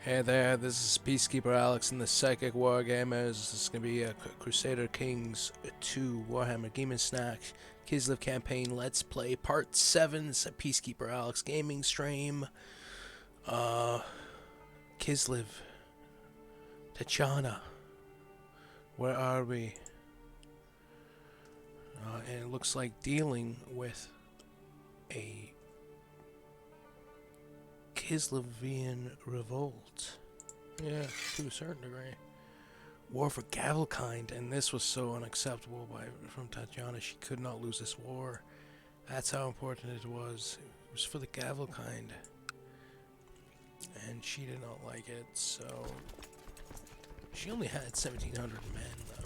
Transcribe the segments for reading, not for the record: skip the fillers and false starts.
Hey there, this is Peacekeeperalex and the Psychic Wargamers. This is going to be a Crusader Kings 2 Warhammer Geheimnisnacht Kislev campaign Let's Play Part 7. It's a Peacekeeperalex gaming stream. Kislev. Tachana. Where are we? And it looks like dealing with a Kislevian revolt. Yeah, to a certain degree. War for Gavelkind, and this was so unacceptable from Tatiana. She could not lose this war. That's how important it was. It was for the Gavelkind. And she did not like it, so... She only had 1,700 men, though.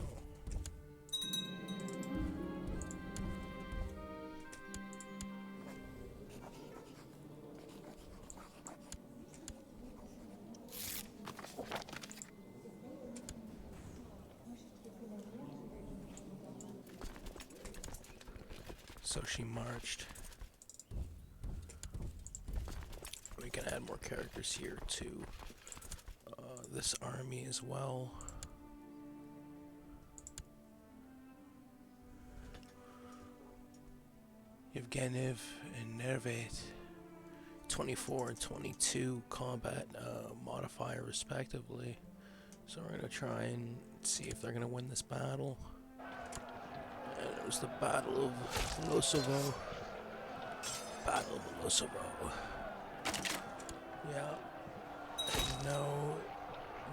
So she marched. We can add more characters here to this army as well. Yevgenev and Nervet, 24 and 22 combat modifier respectively. So we're going to try and see if they're going to win this battle. And it was the Battle of Losovo. Battle of Losovo. Yeah. No,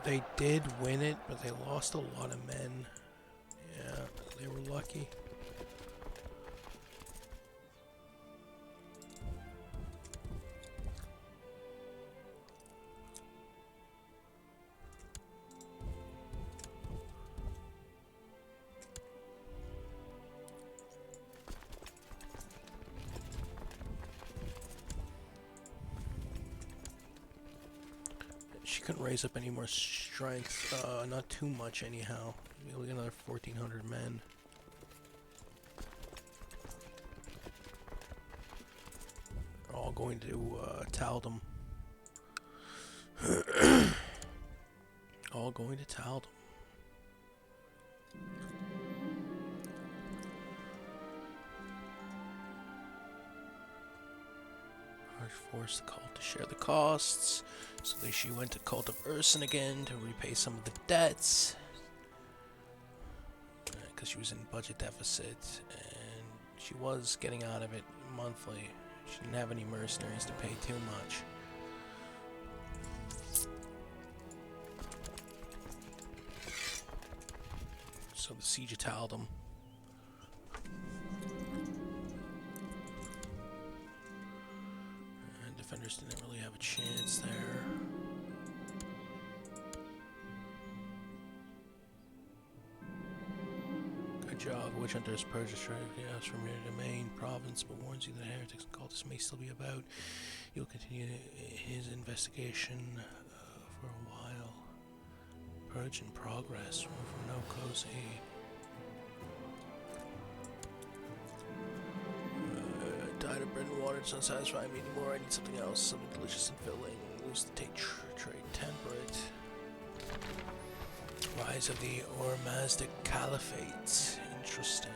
they did win it, but they lost a lot of men. Yeah, they were lucky. She couldn't raise up any more strength, not too much anyhow. Maybe another 1,400 men. All going to Taldum. All going to Taldum. Forced the cult to share the costs, so she went to Cult of Urson again to repay some of the debts, because she was in budget deficit, and she was getting out of it monthly. She didn't have any mercenaries to pay too much. So the Siege of Taldum. Defenders didn't really have a chance there. Good job. Witch Hunters purge the chaos from your domain province, but warns you that heretics and cultists may still be about. You'll continue his investigation for a while. Purge in progress. Room for no cozy. Diet of bread and water does not satisfy me anymore. I need something else, something delicious and filling. Lose the trade temperate. Rise of the Ormazdic Caliphate. Interesting.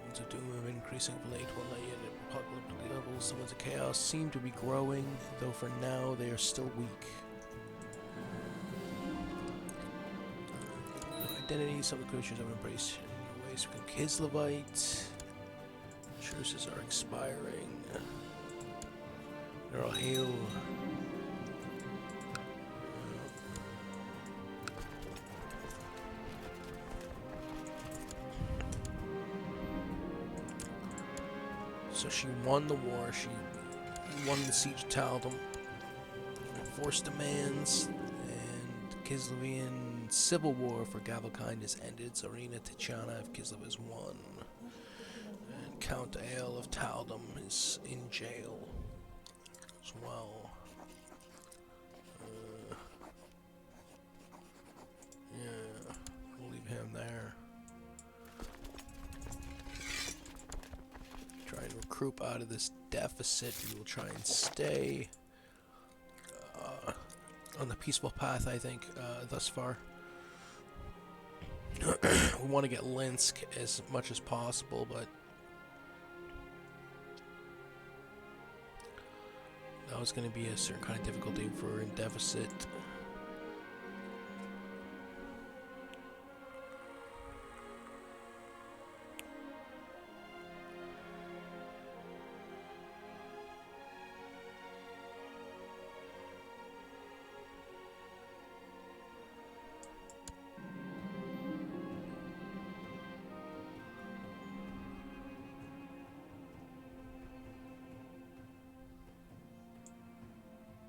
Winds of doom have been increasing of late, while not yet at apocalyptic levels. The winds of chaos seem to be growing, though for now they are still weak. Identity, some of the creatures have embraced ways from Kislevite. Truces are expiring. They're all heal. So she won the war. She won the Siege of Taldum. Enforced demands, and Kislevian civil war for Gavelkind has ended. Tsarina Tachana of Kislev has won. And Count Ale of Taldum is in jail as well. Yeah, we'll leave him there. Try and recruit out of this deficit. We will try and stay. on the peaceful path, I think, thus far. We want to get Linsk as much as possible, but that was going to be a certain kind of difficulty if we're in deficit.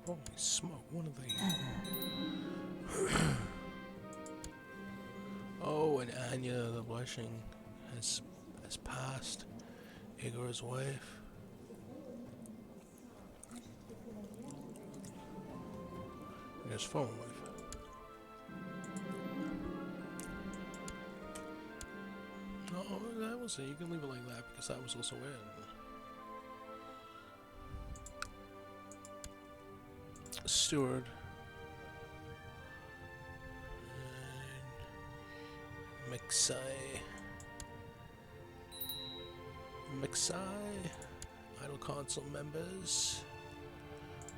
Holy smoke, one of the... Oh, and Anya the Blushing has passed. Igor's wife. And his former wife. No, that was it. You can leave it like that because that was also it. Steward. And Mixai. Idle Council members.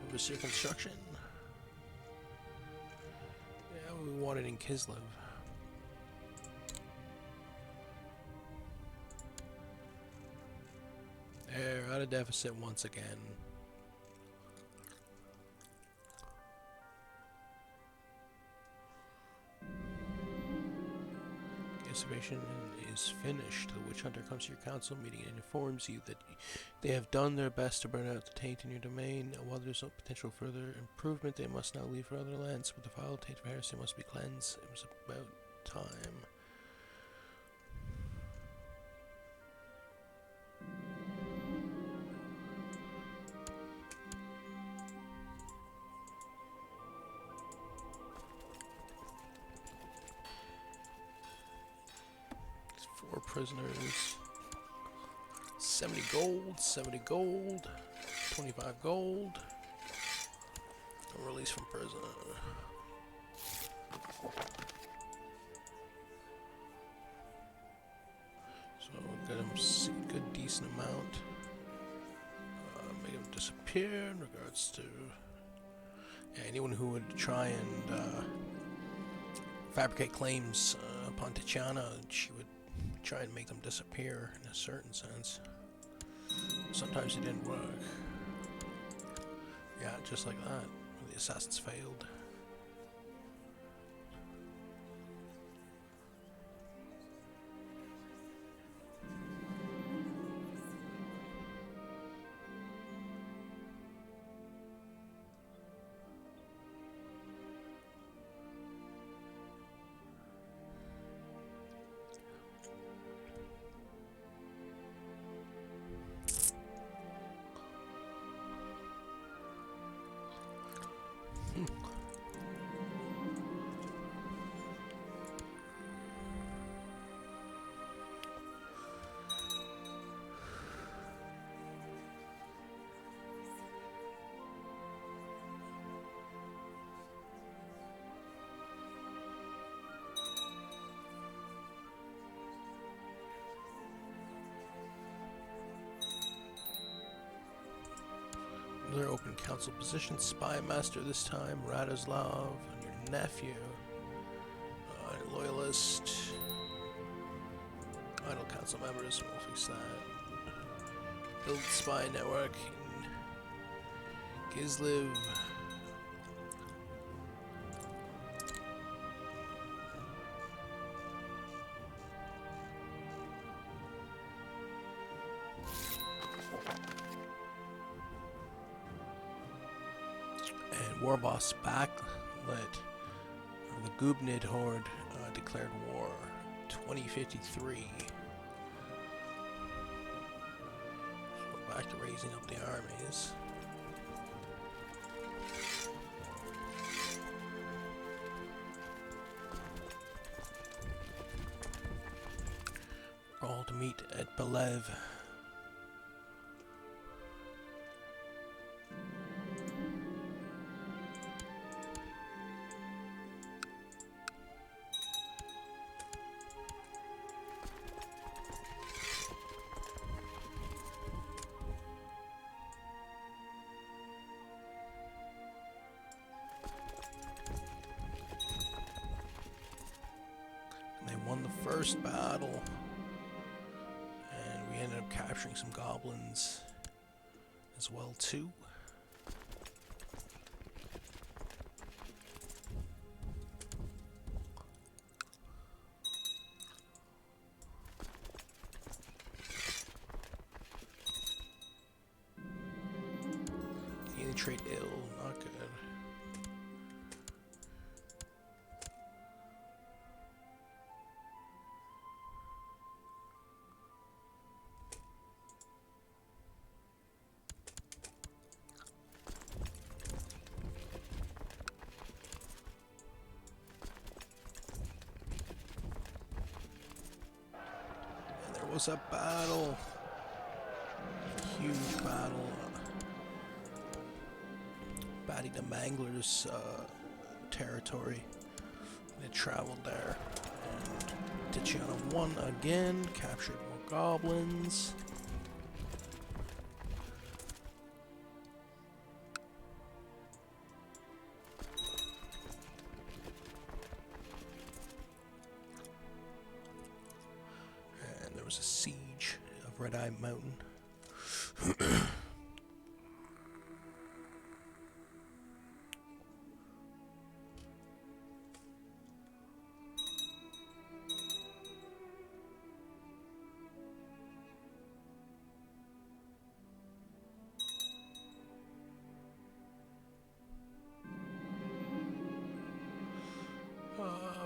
Overseer Construction. Yeah, we want it in Kislev. They're out of deficit once again. Excavation is finished. The witch hunter comes to your council meeting and informs you that they have done their best to burn out the taint in your domain. While there's no potential further improvement, they must now leave for other lands. With the foul taint of heresy must be cleansed. It was about time. Prisoners. 70 gold, 70 gold, 25 gold. Release from prison. So we'll get him a good decent amount. Make him disappear in regards to anyone who would try and fabricate claims upon Tatiana. She would try and make them disappear in a certain sense. Sometimes it didn't work. Yeah, just like that. The assassins failed. Another open council position. Spy master this time. Radoslav and your nephew. Loyalist. Idle council members. We'll fix that. Build spy network in Kislev. Warboss backlit. The Gubnid Horde declared war. 2053. So we're back to raising up the armies. All to meet at Belev. first battle, and we ended up capturing some goblins as well too. Healing trait ill, not good. Was a battle, huge battle. Batty the Mangler's territory. They traveled there, and Tatiana won again, captured more goblins. A siege of Red Eye Mountain.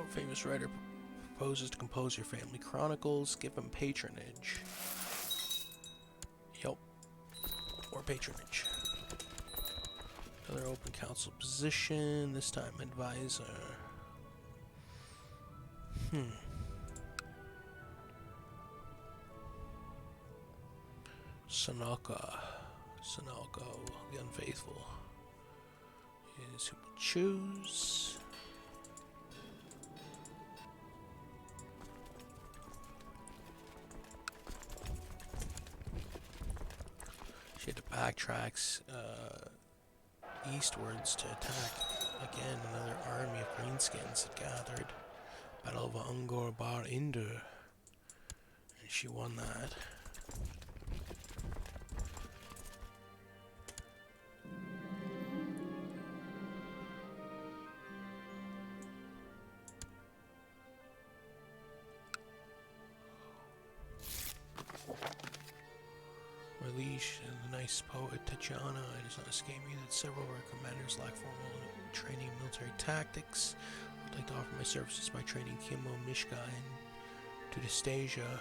Famous writer proposes to compose your family chronicles. Give him patronage. Yup. Or patronage. Another open council position. This time advisor. Sanaka. Sanako, the unfaithful, is who will choose. She had to backtrack eastwards to attack again. Another army of greenskins had gathered. Battle of Angkor Bar Indur. And she won that. Relish, the nice poet Tatiana, it does not escape me that several of our commanders lack formal training in military tactics. I'd like to offer my services by training Kimmo Mishka and Tudistasia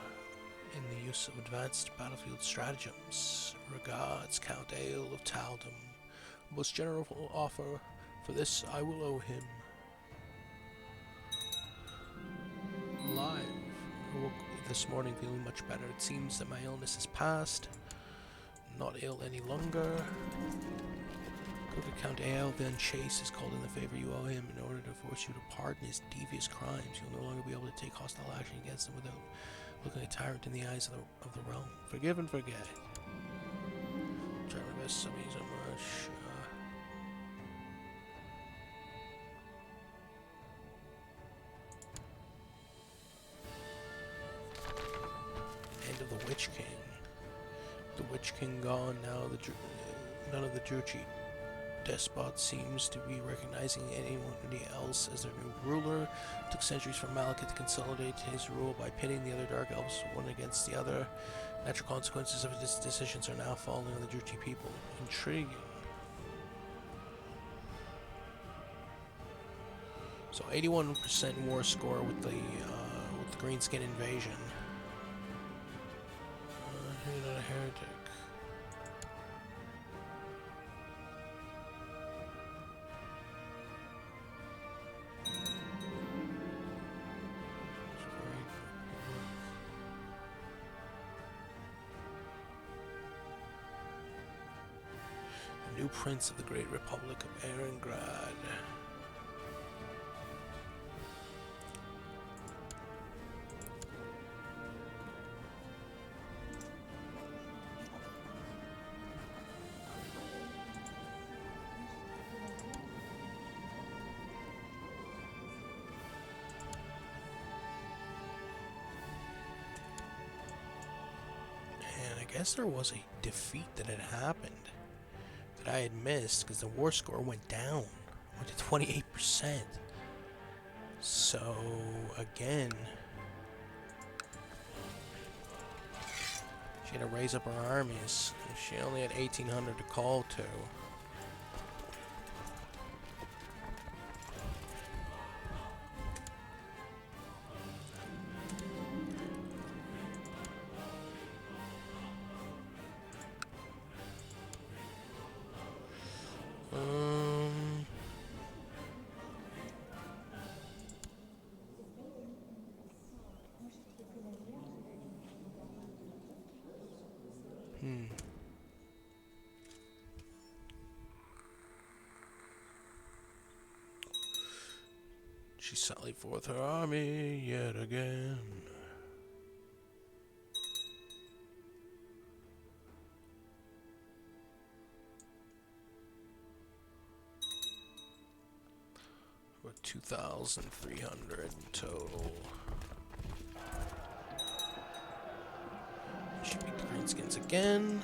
in the use of advanced battlefield stratagems. Regards, Count Ale of Taldum. Most generous offer for this I will owe him. Live. I woke this morning feeling much better. It seems that my illness has passed. Not ill any longer. Crooked Count Ale then Chase is called in the favor you owe him in order to force you to pardon his devious crimes. You'll no longer be able to take hostile action against him without looking a tyrant in the eyes of the realm. Forgive and forget. Try my best, somebody so much. End of the Witch King. The Witch King gone now. None of the Druchi despots seems to be recognizing anybody else as their new ruler. It took centuries for Malekith to consolidate his rule by pitting the other Dark Elves one against the other. Natural consequences of his decisions are now falling on the Druchi people. Intriguing. So 81% war score with the Greenskin invasion. You're not a heretic. The new prince of the Great Republic of Erengrad. guess there was a defeat that had happened that I had missed because the war score went down. Went to 28%. So, again, she had to raise up her armies. She only had 1,800 to call to. She sallied forth her army yet again. About 2,300 total. She beat the Greenskins again.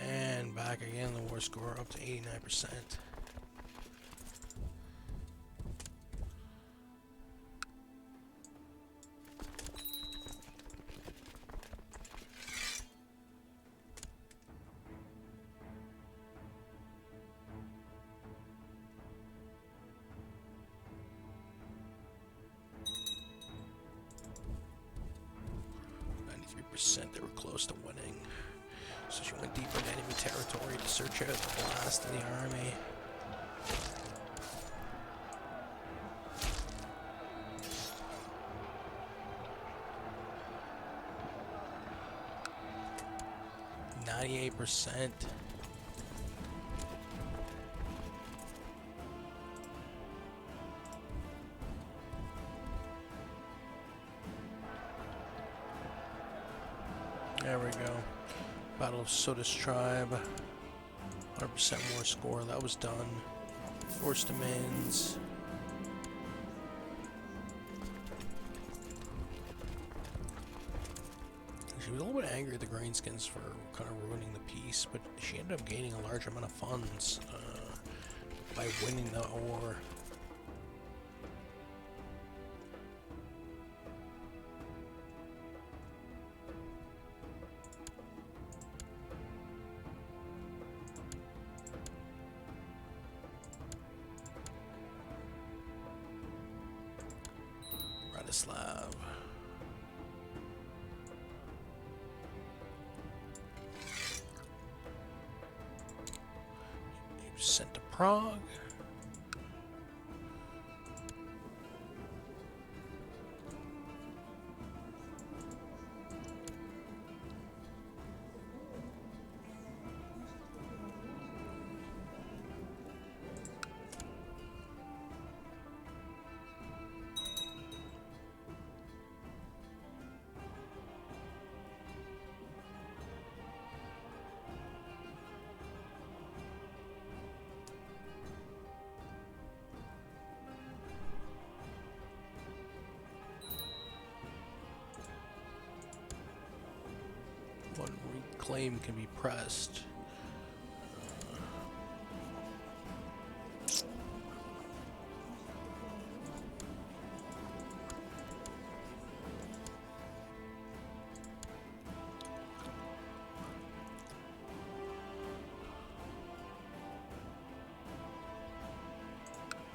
And back again, the war score up to 89%. They were close to winning. So she went deeper into enemy territory to search out the last of the army. %. There we go. Battle of Soda's Tribe. 100% war score. That was done. Force demands. She was a little bit angry at the Greenskins for kind of ruining the peace, but she ended up gaining a large amount of funds by winning the war. Slav. He was sent to Prague. One reclaim can be pressed.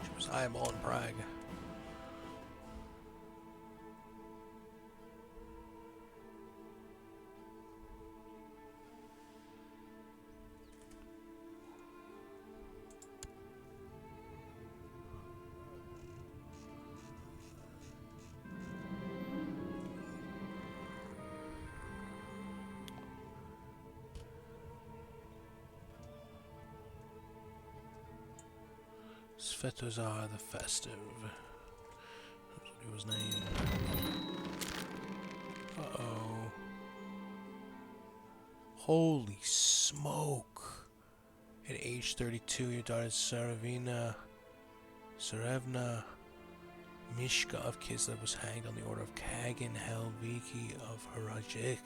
She was eyeballing Prague. Svetozar the Festive. That was his name. Uh-oh. Holy smoke. At age 32, your daughter Sarevna Mishka of Kislev was hanged on the order of Kagan Helviki of Harajik.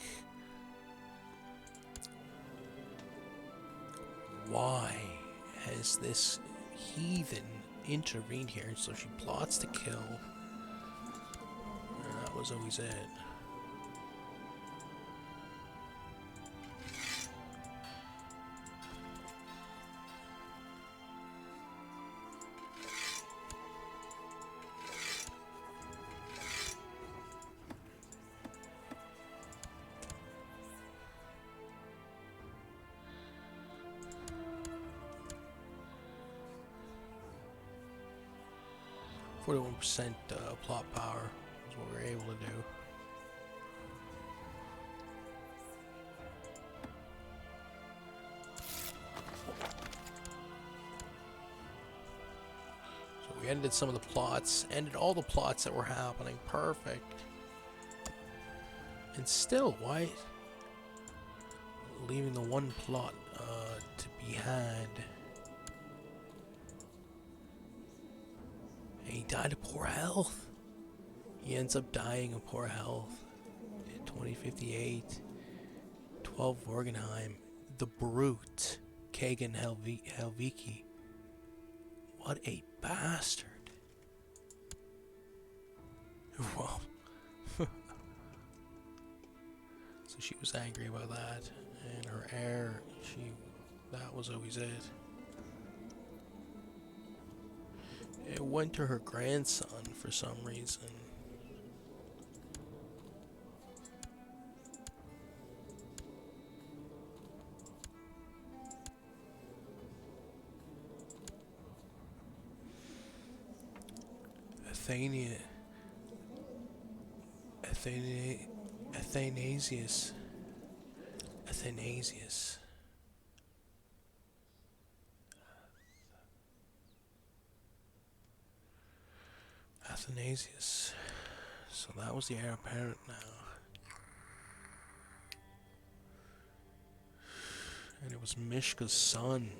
Why has this heathen intervened here? So she plots to kill. That was always it. %, plot power is what we're able to do. So we ended some of the plots, ended all the plots that were happening. Perfect. And still, why leaving the one plot to be had? He died of poor health. He ends up dying of poor health. 2058. 12 Wargenheim. The Brute. Kagan Helviki. What a bastard. Well. So she was angry about that. And her heir, that was always it. It went to her grandson for some reason. Athanasius. So that was the heir apparent now. And it was Mishka's son.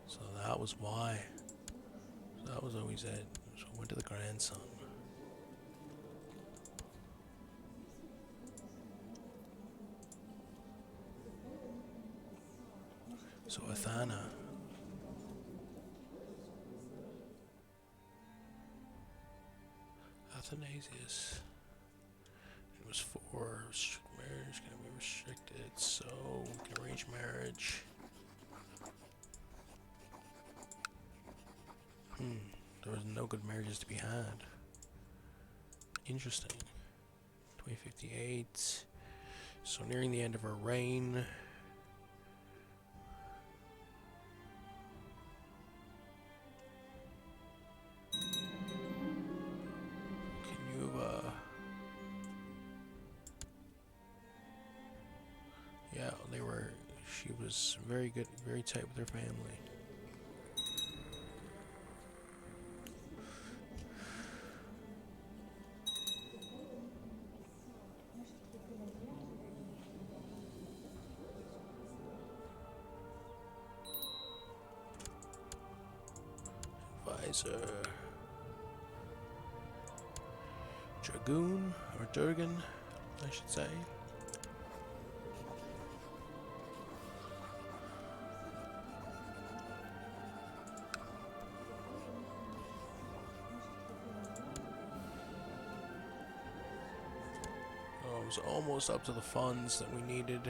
So that was why. So that was always it. So it went to the grandson. So Athana. Athanasius. It was for marriage, gonna be restricted, so we can arrange marriage. There was no good marriages to be had. Interesting. 2058. So nearing the end of her reign. She was very good, very tight with her family. Advisor. Dragoon, or Durgan, I should say. Was almost up to the funds that we needed.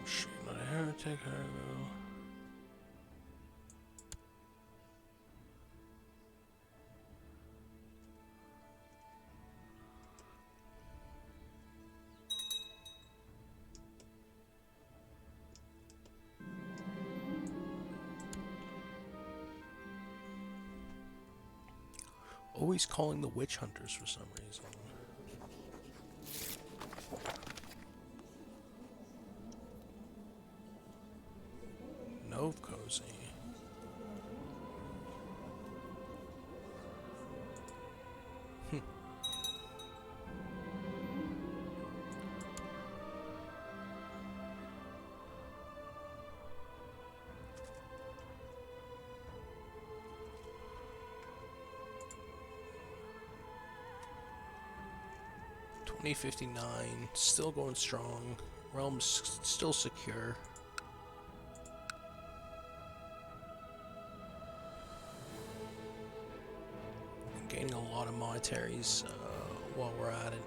Shit, not a heretic, Always calling the witch hunters for some reason. Novkozy. 2059, still going strong. Realm's still secure. And gaining a lot of monetaries while we're at it.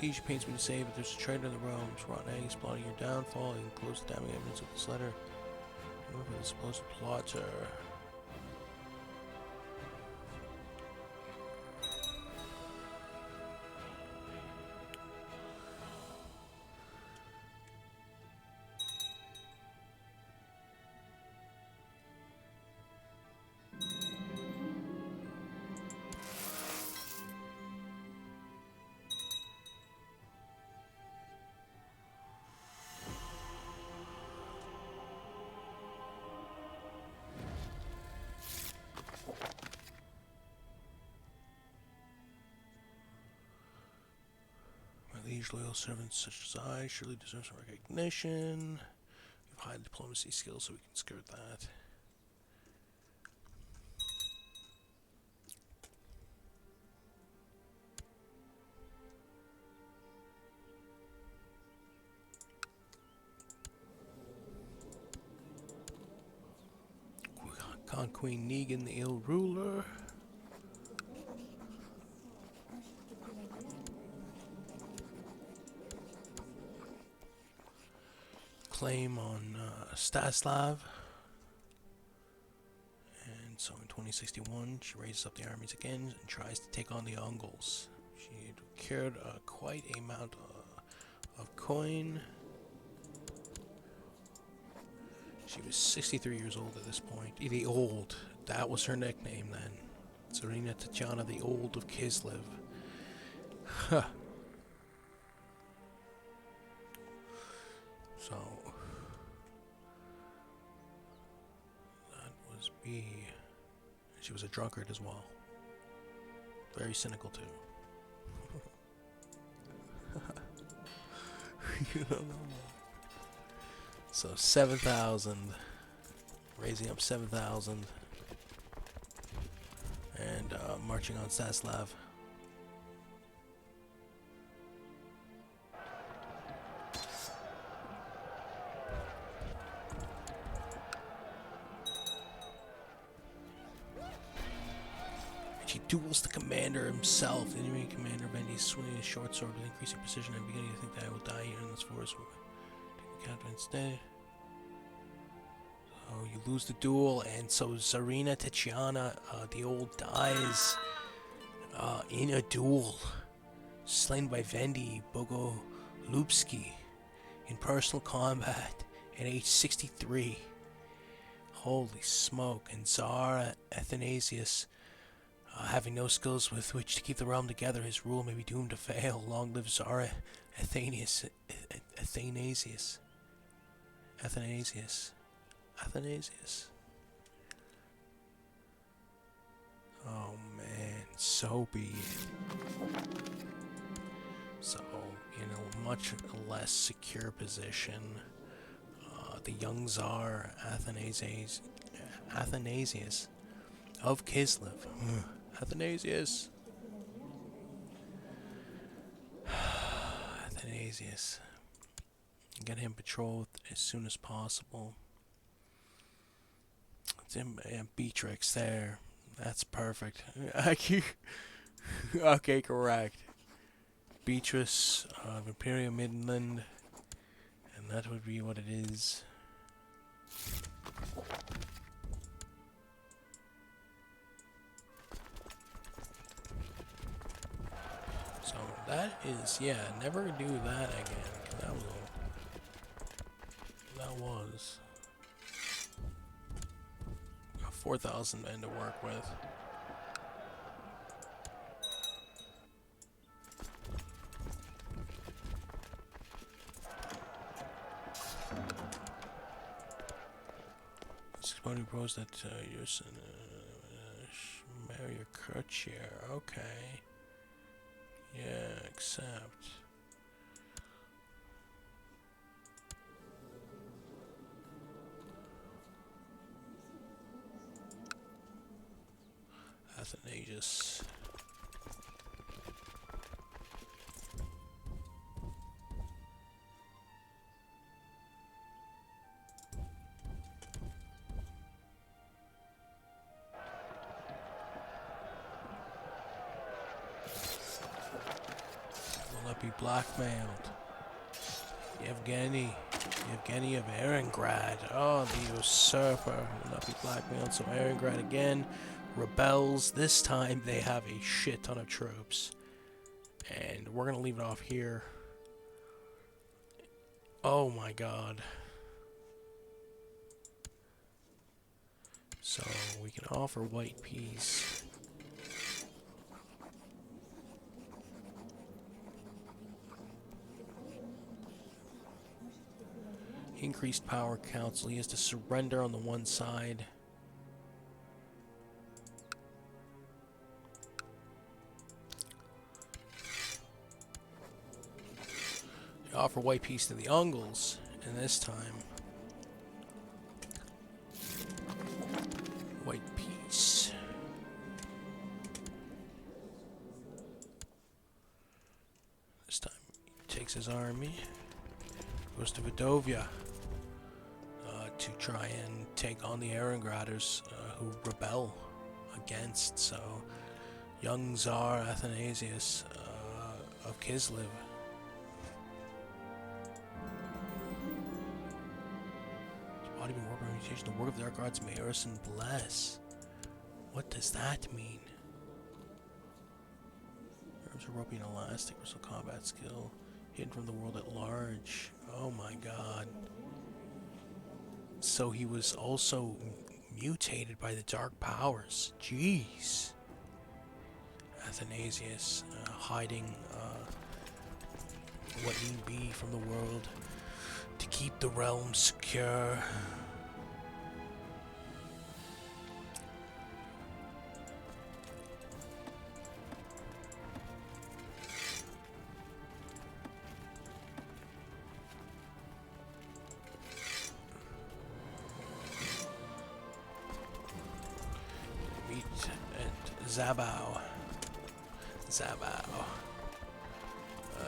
Liege pains me to say, but there's a traitor in the realms. Rotten eggs plotting your downfall and close the damning evidence of this letter. Remember the supposed plotter. Liege loyal servants such as I surely deserve some recognition. We have high diplomacy skills, so we can skirt that. Con Queen Negan, the ill ruler. Claim on Staslav. And so in 2061, she raises up the armies again and tries to take on the Ungols. She procured quite a amount of coin. She was 63 years old at this point. The Old. That was her nickname then. Serena Tatiana, the Old of Kislev. Huh. So that was B. She was a drunkard as well. Very cynical too. You don't know. So 7,000, raising up 7,000, and marching on Staslav. She duels the commander himself. The enemy commander Bendy swinging his short sword with increasing precision. I'm beginning to think that I will die here in this forest. Take the counter instead. So you lose the duel, and so Zarina Tatiana, the Old, dies in a duel, slain by Vendy Bogolubsky in personal combat at age 63. Holy smoke! And Tsar Athanasius, having no skills with which to keep the realm together, his rule may be doomed to fail. Long live Tsar Athanasius. Oh man, so be it. So, in a much less secure position, the young Tsar Athanasius of Kislev. Athanasius. Get him betrothed as soon as possible. It's him and Beatrix there. That's perfect. Okay, correct. Beatrice of Imperial Midland. And that would be what it is. So that is, yeah, never do that again. That was 4,000 men to work with. Somebody proposed that your son marry a courtier. Okay. Yeah, accept. Athanasius. Will not be blackmailed. Yevgeny of Erengrad. Oh, the usurper will not be blackmailed. So Erengrad again rebels. This time they have a shit ton of troops. And we're going to leave it off here. Oh my god. So we can offer white peace. Increased power council. He has to surrender on the one side. They offer white peace to the Ungles, and this time white peace. This time he takes his army, goes to Vidovia. To try and take on the Erengraders who rebel against. So, young Tsar Athanasius of Kislev. His body been warped by mutation. The work of the Dark Gods may Urson bless. What does that mean? Arms are ropey and elastic, or some combat skill hidden from the world at large. Oh my god. So he was also mutated by the dark powers. Jeez. Athanasius hiding what need be from the world to keep the realm secure. Zabao.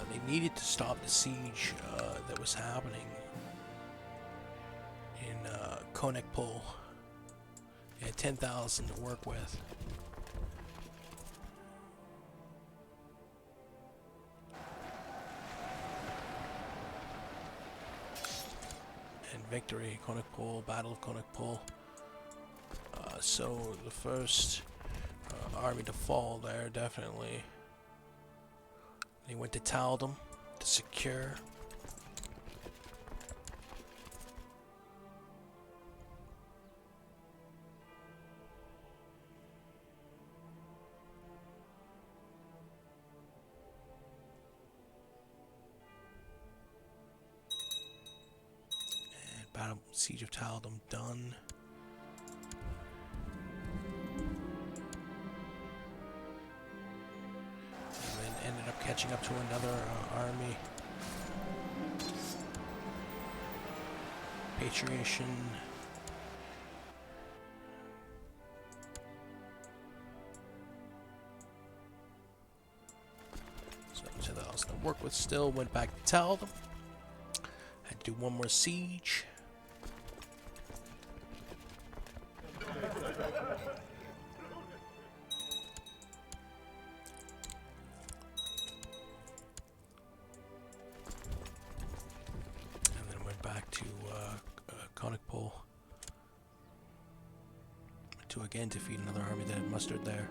They needed to stop the siege that was happening in Konakpol. They had 10,000 to work with. And victory, Konakpol, Battle of Konakpol. So the first army to fall there, definitely. They went to Taldum to secure. And Battle Siege of Taldum done. Ended up catching up to another army. Patriation. So 10,000 to work with still. Went back to tell them. Had to do one more siege. Back to Konakpol to again defeat another army that had mustered there.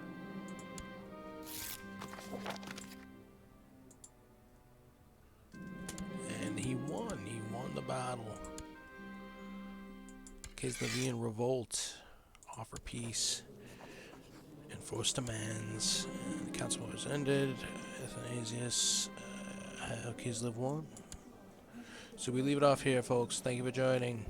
And he won the battle. Kislevian revolt, offer peace, enforce demands, and the council was ended. Athanasius, Kislev won. So we leave it off here, folks. Thank you for joining.